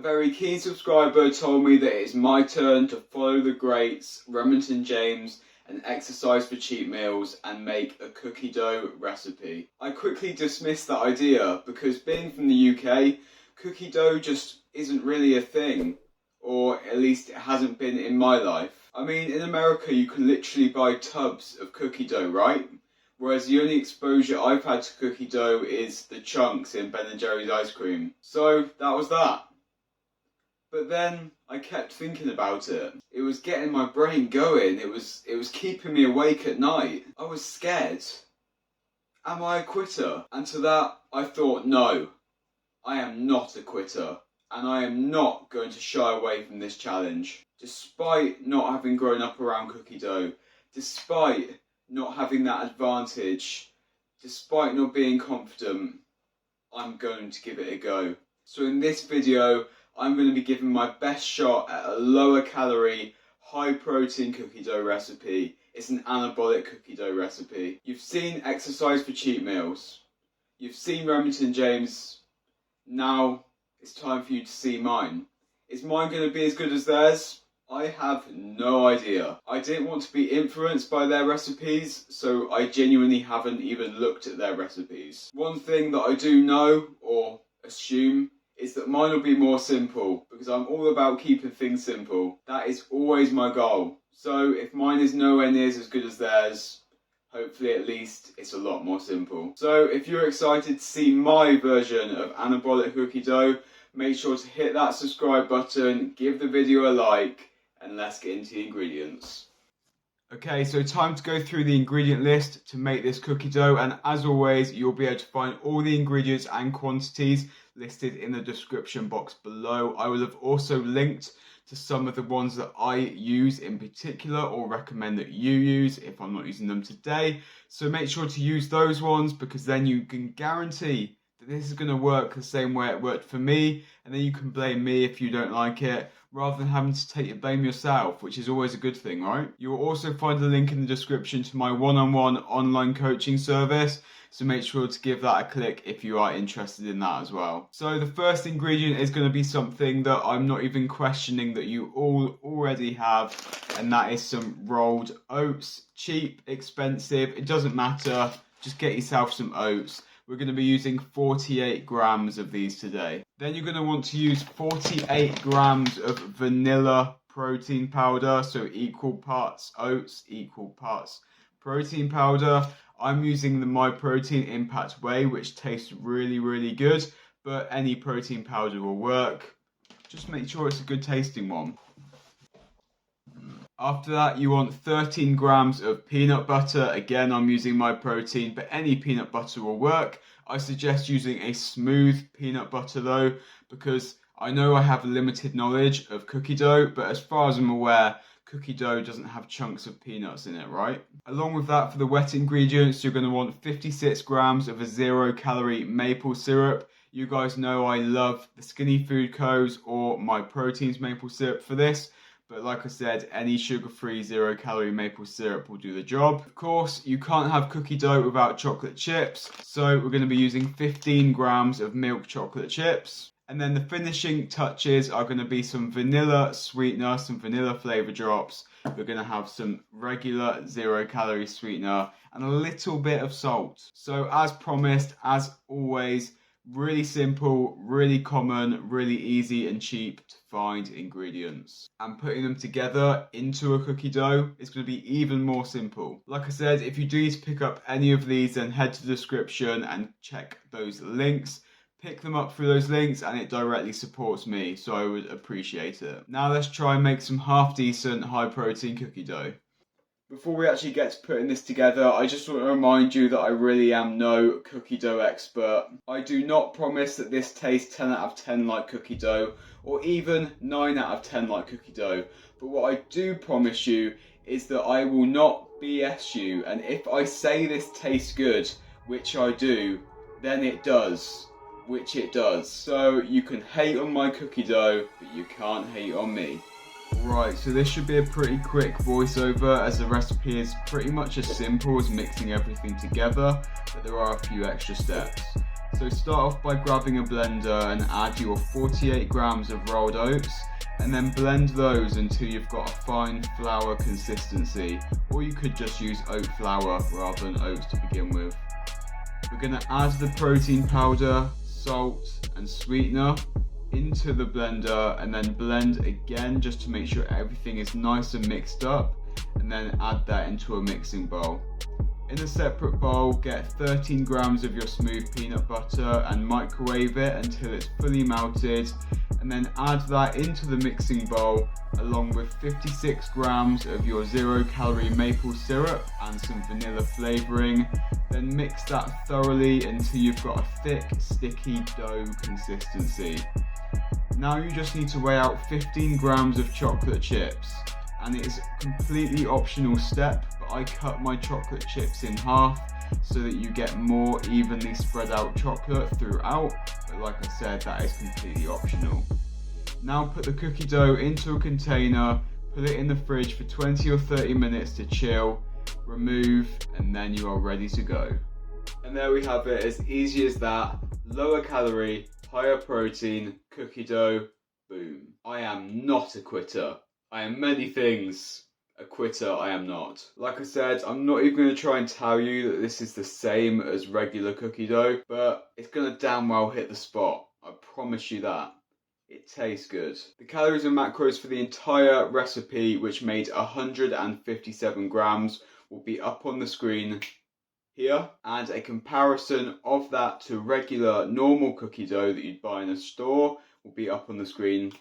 very keen subscriber told me that it is my turn to follow the greats Remington James and exercise for cheat meals and make a cookie dough recipe. I quickly dismissed that idea because being from the UK, cookie dough just isn't really a thing, or at least it hasn't been in my life. I mean, in America you can literally buy tubs of cookie dough, right? Whereas the only exposure I've had to cookie dough is the chunks in Ben & Jerry's ice cream. So that was that. But then I kept thinking about it. It was getting my brain going. It was keeping me awake at night. I was scared. Am I a quitter? And to that I thought, no, I am not a quitter. And I am not going to shy away from this challenge. Despite not having grown up around cookie dough, despite not having that advantage, despite not being confident, I'm going to give it a go. So in this video, I'm going to be giving my best shot at a lower calorie, high protein cookie dough recipe. It's an anabolic cookie dough recipe. You've seen exercise for cheat meals. You've seen Remington James. Now it's time for you to see mine. Is mine going to be as good as theirs? I have no idea. I didn't want to be influenced by their recipes, so I genuinely haven't even looked at their recipes. One thing that I do know, or assume, is that mine will be more simple, because I'm all about keeping things simple. That is always my goal. So if mine is nowhere near as good as theirs, hopefully at least it's a lot more simple. So if you're excited to see my version of anabolic cookie dough, make sure to hit that subscribe button, give the video a like, and let's get into the ingredients. Okay, so time to go through the ingredient list to make this cookie dough, and as always, you'll be able to find all the ingredients and quantities listed in the description box below. I will have also linked to some of the ones that I use in particular or recommend that you use if I'm not using them today. So make sure to use those ones, because then you can guarantee that this is going to work the same way it worked for me, and then you can blame me if you don't like it, rather than having to take the blame yourself, which is always a good thing, right? You will also find a link in the description to my one-on-one online coaching service, so make sure to give that a click if you are interested in that as well. So the first ingredient is going to be something that I'm not even questioning that you all already have, and that is some rolled oats. Cheap, expensive, it doesn't matter, just get yourself some oats. We're going to be using 48 grams of these today. Then you're going to want to use 48 grams of vanilla protein powder, so equal parts oats, equal parts protein powder. I'm using the My Protein Impact Whey, which tastes really, really good, but any protein powder will work. Just make sure it's a good tasting one. After that, you want 13 grams of peanut butter. Again, I'm using My Protein, but any peanut butter will work. I suggest using a smooth peanut butter though, because I know I have limited knowledge of cookie dough, but as far as I'm aware, cookie dough doesn't have chunks of peanuts in it, right? Along with that, for the wet ingredients, you're going to want 56 grams of a 0-calorie maple syrup. You guys know I love the Skinny Food Co's or My Protein's maple syrup for this. But like I said, any sugar-free 0-calorie maple syrup will do the job. Of course, you can't have cookie dough without chocolate chips. So we're going to be using 15 grams of milk chocolate chips. And then the finishing touches are going to be some vanilla sweetener, some vanilla flavor drops. We're going to have some regular 0-calorie sweetener and a little bit of salt. So as promised, as always, really simple, really common, really easy and cheap to find ingredients. And putting them together into a cookie dough is going to be even more simple. Like I said, if you do need to pick up any of these, then head to the description and check those links. Pick them up through those links and it directly supports me, so I would appreciate it. Now let's try and make some half decent high protein cookie dough. Before we actually get to putting this together, I just want to remind you that I really am no cookie dough expert. I do not promise that this tastes 10 out of 10 like cookie dough, or even 9 out of 10 like cookie dough. But what I do promise you is that I will not BS you, and if I say this tastes good, which I do, then it does. Which it does. So you can hate on my cookie dough, but you can't hate on me. Right, so this should be a pretty quick voiceover, as the recipe is pretty much as simple as mixing everything together, but there are a few extra steps. So start off by grabbing a blender and add your 48 grams of rolled oats, and then blend those until you've got a fine flour consistency, or you could just use oat flour rather than oats to begin with. We're going to add the protein powder, salt and sweetener into the blender, and then blend again just to make sure everything is nice and mixed up, and then add that into a mixing bowl. In a separate bowl, get 13 grams of your smooth peanut butter and microwave it until it's fully melted, and then add that into the mixing bowl along with 56 grams of your 0-calorie maple syrup and some vanilla flavouring. Then mix that thoroughly until you've got a thick, sticky dough consistency. Now you just need to weigh out 15 grams of chocolate chips, and it is a completely optional step, but I cut my chocolate chips in half so that you get more evenly spread out chocolate throughout, but like I said, that is completely optional. Now put the cookie dough into a container, put it in the fridge for 20 or 30 minutes to chill, remove, and then you are ready to go. And there we have it, as easy as that. Lower calorie, higher protein, cookie dough, boom. I am not a quitter. I am many things. A quitter I am not. Like I said, I'm not even going to try and tell you that this is the same as regular cookie dough, but it's going to damn well hit the spot. I promise you that. It tastes good. The calories and macros for the entire recipe, which made 157 grams, will be up on the screen here, and a comparison of that to regular normal cookie dough that you'd buy in a store will be up on the screen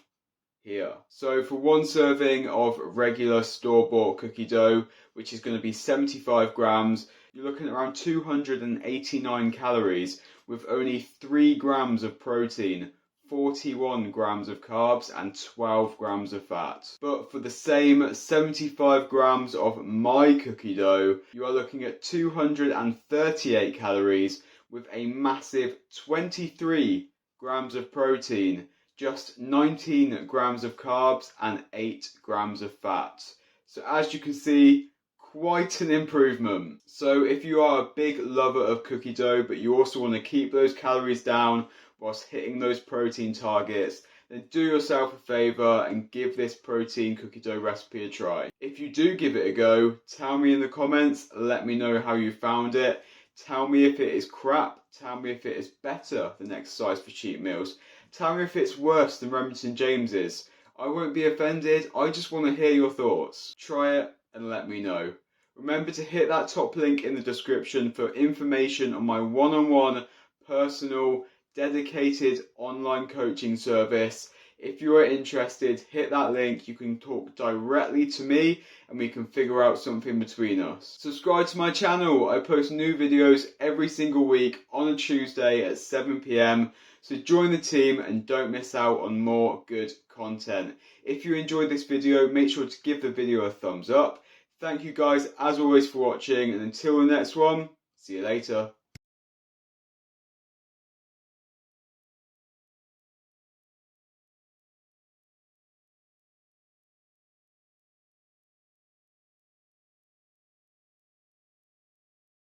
here. So for one serving of regular store-bought cookie dough, which is going to be 75 grams, you're looking at around 289 calories with only 3 grams of protein, 41 grams of carbs and 12 grams of fat. But for the same 75 grams of my cookie dough, you are looking at 238 calories with a massive 23 grams of protein, just 19 grams of carbs and 8 grams of fat. So as you can see, quite an improvement. So if you are a big lover of cookie dough, but you also want to keep those calories down whilst hitting those protein targets, then do yourself a favour and give this protein cookie dough recipe a try. If you do give it a go, tell me in the comments, let me know how you found it. Tell me if it is crap, tell me if it is better than Exercise for Cheat Meals. Tell me if it's worse than Remington James's. I won't be offended, I just want to hear your thoughts. Try it and let me know. Remember to hit that top link in the description for information on my one-on-one, personal, dedicated online coaching service. If you are interested, hit that link. You can talk directly to me and we can figure out something between us. Subscribe to my channel. I post new videos every single week on a Tuesday at 7 PM. So join the team and don't miss out on more good content. If you enjoyed this video, make sure to give the video a thumbs up. Thank you guys as always for watching, and until the next one, see you later.